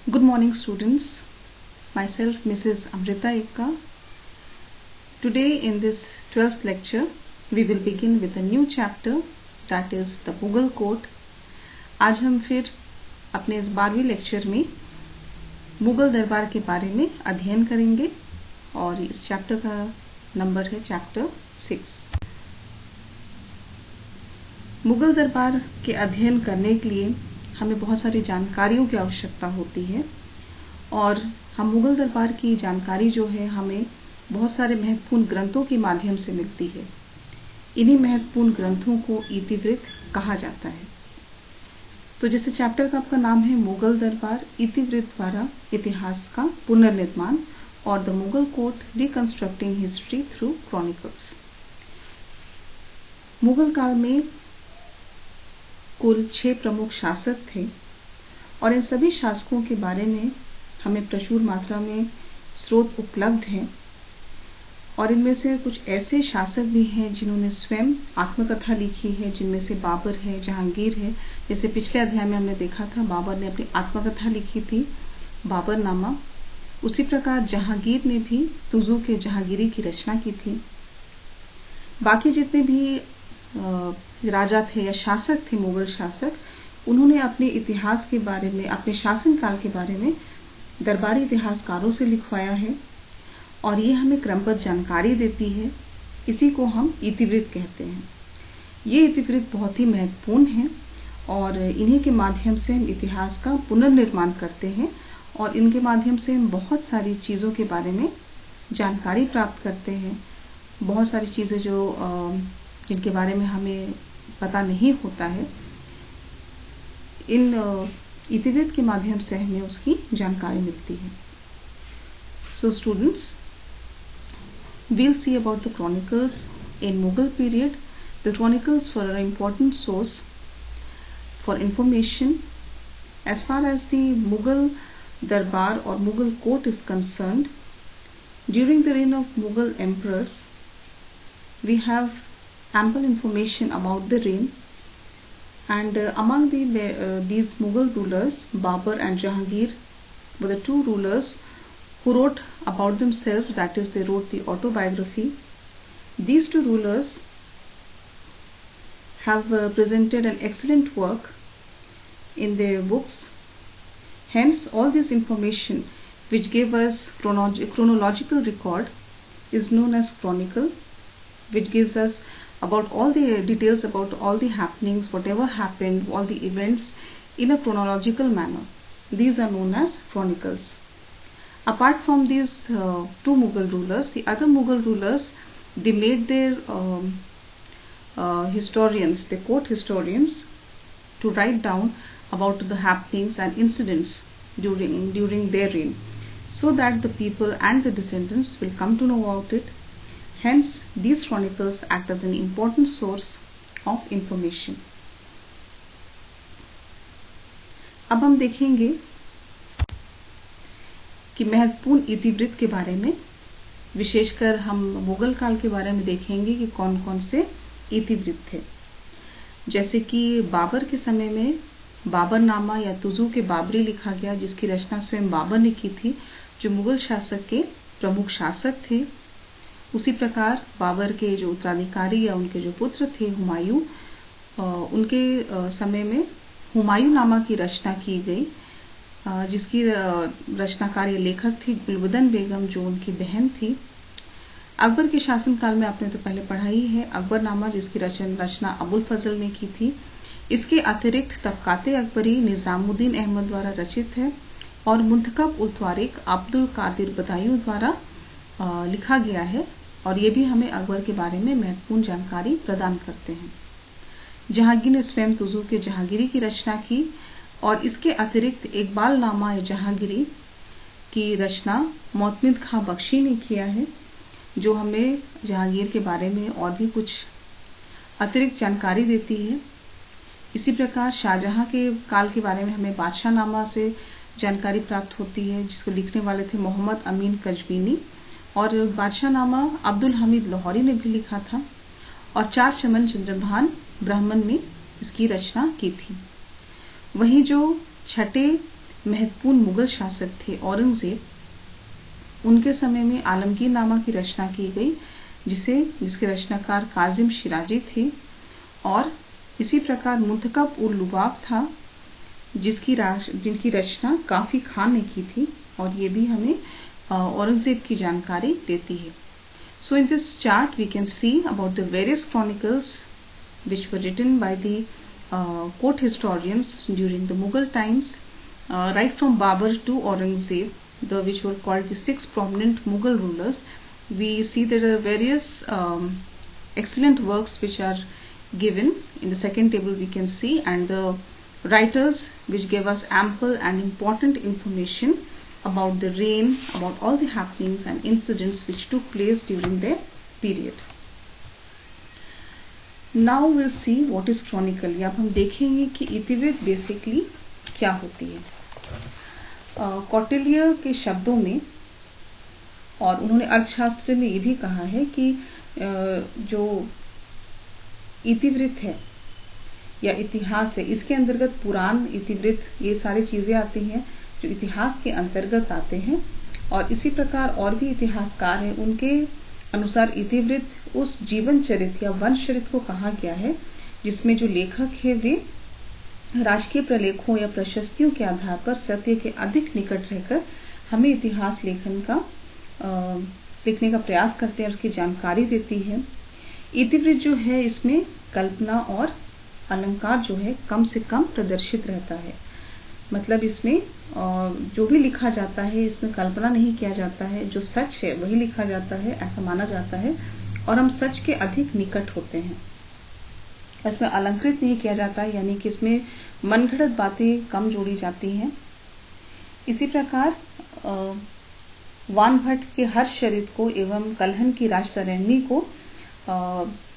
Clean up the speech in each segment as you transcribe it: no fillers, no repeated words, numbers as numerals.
Good morning, students. Myself, Mrs. Amrita Ekka. Today, in this 12th lecture, we will begin with a new chapter, that is the Mughal Court. आज हम फिर अपने इस 12वीं lecture में मुगल दरबार के बारे में अध्ययन करेंगे और इस चैप्टर का नंबर है चैप्टर 6। मुगल दरबार के अध्ययन करने के लिए हमें बहुत सारी जानकारियों की आवश्यकता होती है और हम मुगल दरबार की जानकारी जो है हमें बहुत सारे महत्वपूर्ण ग्रंथों के माध्यम से मिलती है। इन्हीं महत्वपूर्ण ग्रंथों को इतिवृत्त कहा जाता है। तो जैसे चैप्टर का आपका नाम है मुगल दरबार, इतिवृत्त द्वारा इतिहास का पुनर्निर्माण और the Mughal court reconstructing history through chronicles. Mughal काल में कुल 6 प्रमुख शासक थे और इन सभी शासकों के बारे में हमें प्रचुर मात्रा में स्रोत उपलब्ध हैं और इनमें से कुछ ऐसे शासक भी हैं जिन्होंने स्वयं आत्मकथा लिखी है, जिनमें से बाबर है, जहांगीर है। जैसे पिछले अध्याय में हमने देखा था बाबर ने अपनी आत्मकथा लिखी थी, बाबरनामा। उसी प्रकार जहांगीर ने भी तुजू के जहांगीरी की रचना की थी। बाकी जितने भी राजा थे या शासक थे, मुगल शासक, उन्होंने अपने इतिहास के बारे में, अपने शासनकाल के बारे में दरबारी इतिहासकारों से लिखवाया है और ये हमें क्रमबद्ध जानकारी देती है। इसी को हम इतिवृत्त कहते हैं। ये इतिवृत्त बहुत ही महत्वपूर्ण हैं और इन्हीं के माध्यम से हम इतिहास का पुनर्निर्माण करते हैं और इनके माध्यम से हम बहुत सारी चीज़ों के बारे में जानकारी प्राप्त करते हैं। बहुत सारी चीज़ें जिनके बारे में हमें पता नहीं होता है, इन इतिवृत्त के माध्यम से हमें उसकी जानकारी मिलती है। So students, we'll see about the chronicles in Mughal period. The chronicles were an important source for information. As far as the Mughal Darbar or Mughal court is concerned, during the reign of Mughal emperors, we have ample information about the reign, and among these Mughal rulers, Babur and Jahangir were the two rulers who wrote about themselves, that is, they wrote the autobiography. These two rulers have presented an excellent work in their books. Hence, all this information which gave us chronological record is known as chronicle, which gives us about all the details about all the happenings, whatever happened, all the events in a chronological manner. These are known as chronicles. Apart from these two Mughal rulers, the other Mughal rulers, they made their historians, the court historians, to write down about the happenings and incidents during their reign, so that the people and the descendants will come to know about it. Hence, these chronicles act as an important source of information. अब हम देखेंगे कि महत्वपूर्ण इतिवृत्त के बारे में, विशेषकर हम मुगल काल के बारे में देखेंगे कि कौन कौन से इतिवृत्त थे। जैसे कि बाबर के समय में बाबरनामा या तुजू के बाबरी लिखा गया, जिसकी रचना स्वयं बाबर ने की थी, जो मुगल शासक के प्रमुख शासक थे। उसी प्रकार बाबर के जो उत्तराधिकारी या उनके जो पुत्र थे हुमायूं, उनके समय में हुमायूं नामा की रचना की गई, जिसकी रचनाकार या लेखक थी गुलबदन बेगम, जो उनकी बहन थी। अकबर के शासनकाल में आपने तो पहले पढ़ा ही है, अकबरनामा, जिसकी रचना अबुल फजल ने की थी। इसके अतिरिक्त तबकाते अकबरी निजामुद्दीन अहमद द्वारा रचित है और मुंतखब उल तारिक अब्दुल कादिर बदायूं द्वारा लिखा गया है और ये भी हमें अकबर के बारे में महत्वपूर्ण जानकारी प्रदान करते हैं। जहांगीर ने स्वयं तुजू के जहांगीरी की रचना की और इसके अतिरिक्त इकबालनामा या जहांगीरी की रचना मोतमिद खां बख्शी ने किया है, जो हमें जहांगीर के बारे में और भी कुछ अतिरिक्त जानकारी देती है। इसी प्रकार शाहजहां के काल के बारे में हमें बादशाहनामा से जानकारी प्राप्त होती है, जिसको लिखने वाले थे मोहम्मद अमीन कजवीनी, और बादशाहनामा अब्दुल हमीद लाहौरी ने भी लिखा था और चार चमन चंद्रभान ब्राह्मण ने इसकी रचना की थी। वहीं जो छठे महत्वपूर्ण मुगल शासक थे औरंगजेब, उनके समय में आलमगीर नामा की रचना की गई, जिसके रचनाकार काजिम शिराजी थे। और इसी प्रकार मुंतखब उल लुबाब था, जिनकी रचना काफी खान ने की थी, और ये भी हमें औरंगजेब की जानकारी देती है। So in this chart we can see about the various chronicles which were written by the court historians during the Mughal times, right from Babur to Aurangzeb, which were called the 6 prominent Mughal rulers. We see there are various excellent works which are given in the second table we can see, and the writers which gave us ample and important information about the reign, about all the happenings and incidents which took place during their period. Now we'll see what is chronicle. अब हम देखेंगे कि इतिवृत्त basically क्या होती है। कौटिल्य के शब्दों में, और उन्होंने अर्थशास्त्र में ये भी कहा है कि जो इतिवृत्त है या इतिहास है, इसके अंतर्गत पुराण, इतिवृत्त, ये सारी चीजें आती हैं जो इतिहास के अंतर्गत आते हैं। और इसी प्रकार और भी इतिहासकार हैं, उनके अनुसार इतिवृत्त उस जीवन चरित्र या वंश चरित्र को कहा गया है जिसमें जो लेखक है वे राजकीय प्रलेखों या प्रशस्तियों के आधार पर सत्य के अधिक निकट रहकर हमें इतिहास लिखने का प्रयास करते हैं और उसकी जानकारी देती है। इतिवृत्त जो है इसमें कल्पना और अलंकार जो है कम से कम प्रदर्शित रहता है। मतलब इसमें जो भी लिखा जाता है इसमें कल्पना नहीं किया जाता है, जो सच है वही लिखा जाता है, ऐसा माना जाता है, और हम सच के अधिक निकट होते हैं। इसमें अलंकृत नहीं किया जाता है, यानी कि इसमें मनगढ़ंत बातें कम जोड़ी जाती हैं। इसी प्रकार वानभट्ट के हर्षचरित को एवं कल्हण की राजतरणी को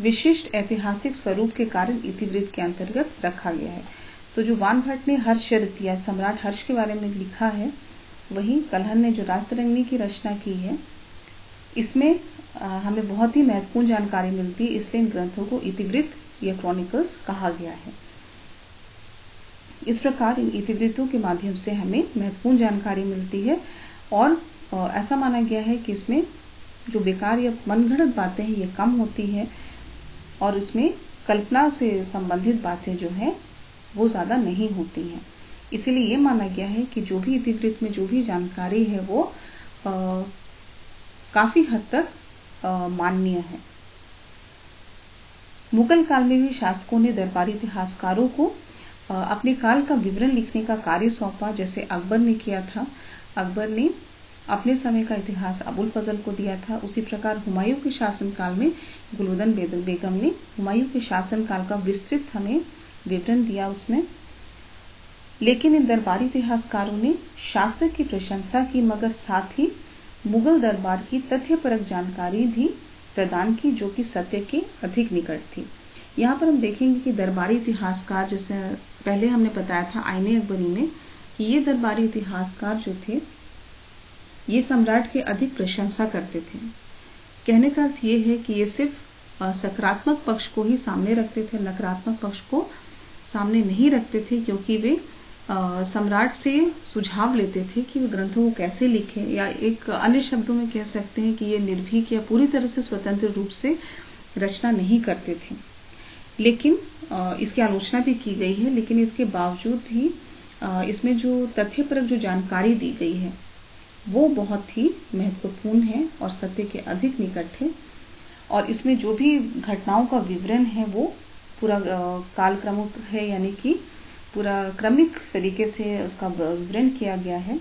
विशिष्ट ऐतिहासिक स्वरूप के कारण इतिवृत्त के अंतर्गत रखा गया है। तो जो वानभट्ट ने हर्षचरित या सम्राट हर्ष के बारे में लिखा है, वही कल्हण ने जो राजतरंगिणी की रचना की है, इसमें हमें बहुत ही महत्वपूर्ण जानकारी मिलती है, इसलिए इन ग्रंथों को इतिवृत्त या क्रॉनिकल्स कहा गया है। इस प्रकार इन इतिवृत्तों के माध्यम से हमें महत्वपूर्ण जानकारी मिलती है, और ऐसा माना गया है कि इसमें जो बेकार या मनगढ़ंत बातें हैं ये कम होती है, और इसमें कल्पना से संबंधित बातें जो है वो ज्यादा नहीं होती हैं। इसीलिए ये माना गया है कि जो भी इतिवृत्त में जो भी जानकारी है वो काफी हद तक माननीय है। मुगल काल में भी शासकों ने दरबारी इतिहासकारों को अपने काल का विवरण लिखने का कार्य सौंपा, जैसे अकबर ने किया था। अकबर ने अपने समय का इतिहास अबुल फजल को दिया था। उसी प्रकार हुमायूं के शासनकाल में गुलूदन बेगम ने हुमायूं के शासनकाल का विस्तृत हमें विवरण दिया उसमें। लेकिन इन दरबारी इतिहासकारों ने शासक की प्रशंसा की, मगर साथ ही मुगल दरबार की तथ्यपरक जानकारी भी प्रदान की, जो कि सत्य के अधिक निकट थी। यहाँ पर हम देखेंगे कि दरबारी इतिहासकार, जैसे पहले हमने बताया था आईने अकबरी में, कि ये दरबारी इतिहासकार जो थे ये सम्राट की अधिक प्रशंसा करते थे। कहने का अर्थ ये है कि ये सिर्फ सकारात्मक पक्ष को ही सामने रखते थे, नकारात्मक पक्ष को सामने नहीं रखते थे, क्योंकि वे सम्राट से सुझाव लेते थे कि वे ग्रंथों को कैसे लिखें, या एक अन्य शब्दों में कह सकते हैं कि ये निर्भीक या पूरी तरह से स्वतंत्र रूप से रचना नहीं करते थे। लेकिन इसकी आलोचना भी की गई है, लेकिन इसके बावजूद भी इसमें जो तथ्यपरक जो जानकारी दी गई है वो बहुत ही महत्वपूर्ण है और सत्य के अधिक निकट है। और इसमें जो भी घटनाओं का विवरण है वो पूरा कालक्रमिक है, यानी कि पूरा क्रमिक तरीके से उसका विवरण किया गया है।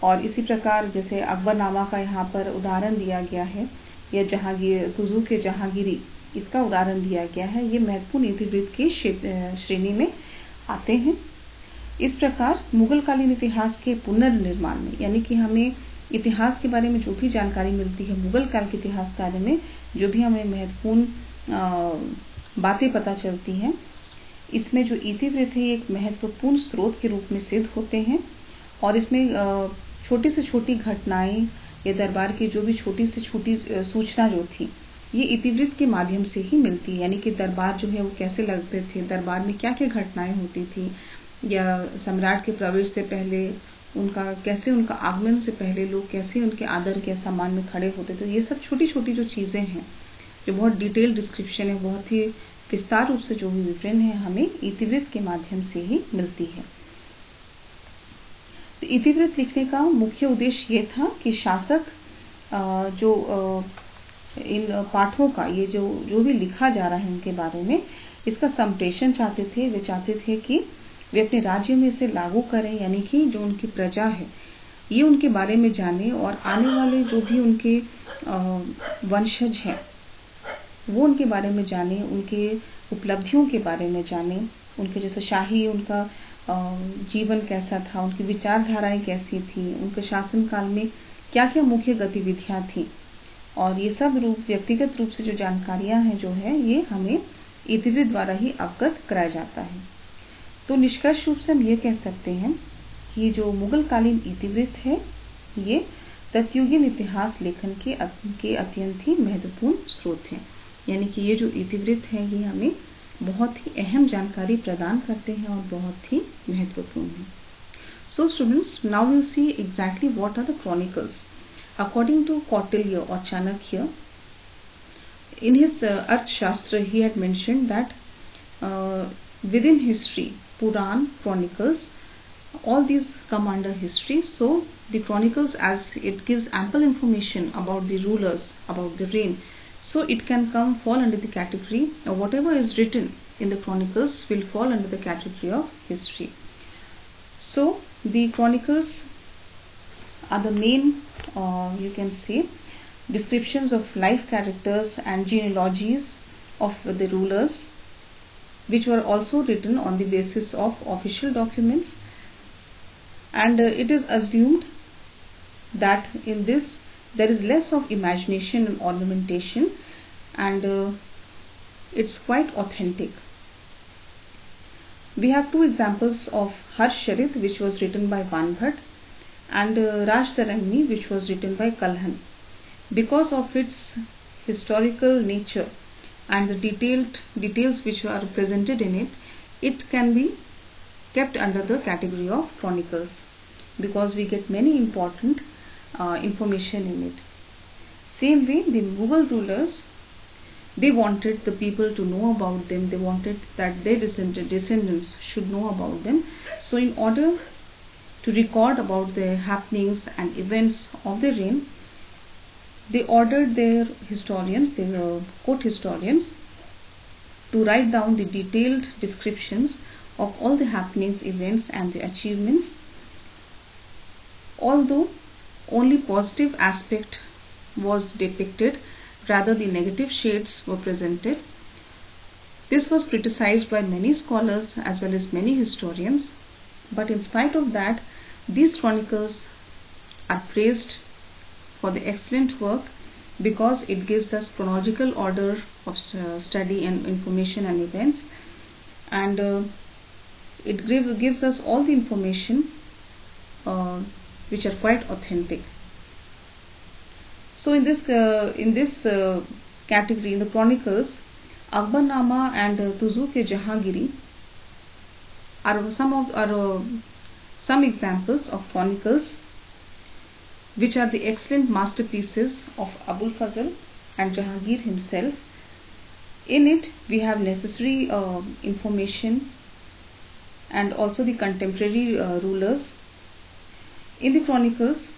और इसी प्रकार जैसे अकबरनामा का यहाँ पर उदाहरण दिया गया है, या तुजू के जहांगीरी, इसका उदाहरण दिया गया है, ये महत्वपूर्ण इतिवृत्त की श्रेणी में आते हैं। इस प्रकार मुगलकालीन इतिहास के पुनर्निर्माण में, यानी कि हमें इतिहास के बारे में जो भी जानकारी मिलती है, मुगल काल के इतिहास के बारे में जो भी हमें महत्वपूर्ण बातें पता चलती हैं, इसमें जो इतिवृत्त है एक महत्वपूर्ण स्रोत के रूप में सिद्ध होते हैं। और इसमें छोटी से छोटी घटनाएं या दरबार की जो भी छोटी से छोटी सूचना जो थी, ये इतिवृत्त के माध्यम से ही मिलती है। यानी कि दरबार जो है वो कैसे लगते थे, दरबार में क्या क्या घटनाएं होती थी, या सम्राट के प्रवेश से पहले उनका आगमन से पहले लोग कैसे उनके आदर के सम्मान में खड़े होते थे। ये सब छोटी छोटी जो चीज़ें हैं, जो बहुत डिटेल डिस्क्रिप्शन है, बहुत ही विस्तार रूप से जो भी विवरण है, हमें इतिवृत्त के माध्यम से ही मिलती है। तो इतिवृत्त लिखने का मुख्य उद्देश्य ये था कि शासक जो इन पाठों का, ये जो भी लिखा जा रहा है उनके बारे में, इसका संप्रेषण चाहते थे। वे चाहते थे कि वे अपने राज्य में इसे लागू करें, यानी कि जो उनकी प्रजा है ये उनके बारे में जाने, और आने वाले जो भी उनके वंशज हैं वो उनके बारे में जाने, उनके उपलब्धियों के बारे में जाने, उनके जैसे शाही उनका जीवन कैसा था, उनकी विचारधाराएं कैसी थी, उनके शासन काल में क्या क्या मुख्य गतिविधियां थी, और ये सब व्यक्तिगत रूप से जो जानकारियां हैं जो है, ये हमें इतिवृत्त द्वारा ही अवगत कराया जाता है। तो निष्कर्ष रूप से हम ये कह सकते हैं कि जो मुगल कालीन इतिवृत्त है, ये तत्युगीन इतिहास लेखन के अत्यंत ही महत्वपूर्ण स्रोत हैं। यानी कि ये जो इतिवृत्त है, ये हमें बहुत ही अहम जानकारी प्रदान करते हैं और बहुत ही महत्वपूर्ण है। So students, now will see exactly what are the chronicles. According to Kautilya और Chanakya, in his Arthashastra, he had mentioned that within history, Puran, Chronicles, all these come under history. So the Chronicles, as it gives ample information about the rulers, about the reign, so it can fall under the category, or whatever is written in the Chronicles will fall under the category of history. So the Chronicles are the main, you can say, descriptions of life characters and genealogies of the rulers, which were also written on the basis of official documents, and it is assumed that in this there is less of imagination and ornamentation, and it's quite authentic. We have two examples of Harshcharit, which was written by Vanbhat, and Rajtarangni, which was written by Kalhan. Because of its historical nature and the details which are presented in it, it can be kept under the category of chronicles, because we get many important information in it. Same way, the Mughal rulers, they wanted the people to know about them. They wanted that their descendants should know about them. So in order to record about the happenings and events of the reign, they ordered their historians, their court historians, to write down the detailed descriptions of all the happenings, events and the achievements. Although only positive aspect was depicted, rather the negative shades were presented. This was criticized by many scholars as well as many historians, but in spite of that, these chronicles are praised for the excellent work, because it gives us chronological order of study and information and events, and it gives us all the information which are quite authentic. So in this category, in the chronicles, Akbarnama and Tuzuk-e-Jahangiri are some examples of chronicles which are the excellent masterpieces of Abul Fazl and Jahangir himself. In it we have necessary information and also the contemporary rulers. In the chronicles,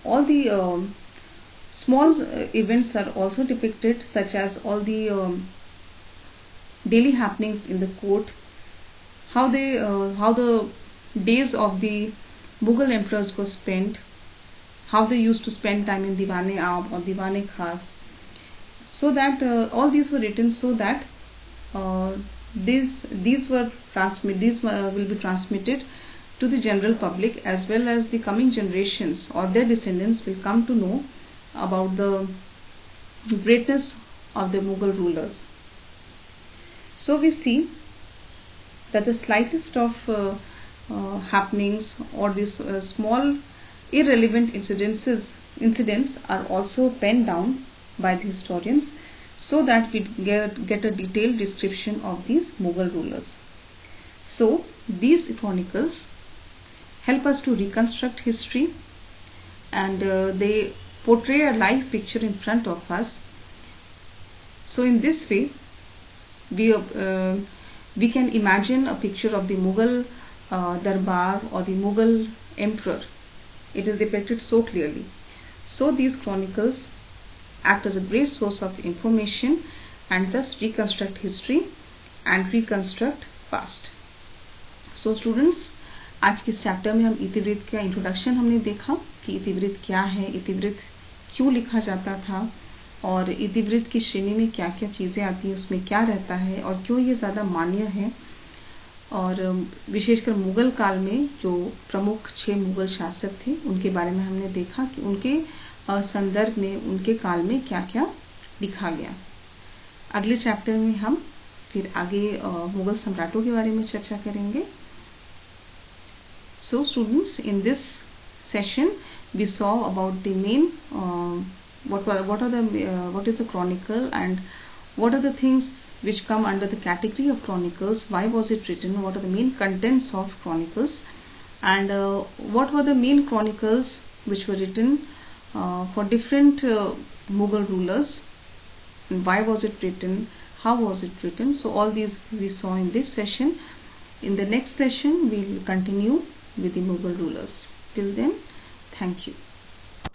all the small events are also depicted, such as all the daily happenings in the court, how the days of the Mughal emperors were spent, how they used to spend time in Diwan-e-Aam or Diwan-e-Khas. So that all these were written so that these will be transmitted to the general public, as well as the coming generations or their descendants will come to know about the greatness of the Mughal rulers. So we see that the slightest of happenings or these small irrelevant incidents are also penned down by the historians, so that we get a detailed description of these Mughal rulers. So these chronicles help us to reconstruct history, and they portray a live picture in front of us. So in this way, we can imagine a picture of the Mughal Darbar or the Mughal emperor. It is depicted so clearly. So these chronicles act as a great source of information and thus reconstruct history and reconstruct past. So students, आज के इस chapter में हम इतिवृत्त का introduction हमने देखा कि इतिवृत्त क्या है, इतिवृत्त क्यों लिखा जाता था, और इतिवृत्त की श्रेणी में क्या क्या चीज़ें आती हैं, उसमें क्या रहता है और क्यों ये ज़्यादा मान्य है। और विशेषकर मुगल काल में जो प्रमुख 6 मुगल शासक थे उनके बारे में हमने देखा कि उनके संदर्भ में उनके काल में क्या क्या लिखा गया। अगले चैप्टर में हम फिर आगे मुगल सम्राटों के बारे में चर्चा करेंगे। So students, in this session we saw about the main what is a chronicle and what are the things which come under the category of chronicles, why was it written, what are the main contents of chronicles, and what were the main chronicles which were written for different Mughal rulers, and why was it written, how was it written. So all these we saw in this session. In the next session we will continue with the Mughal rulers. Till then, thank you.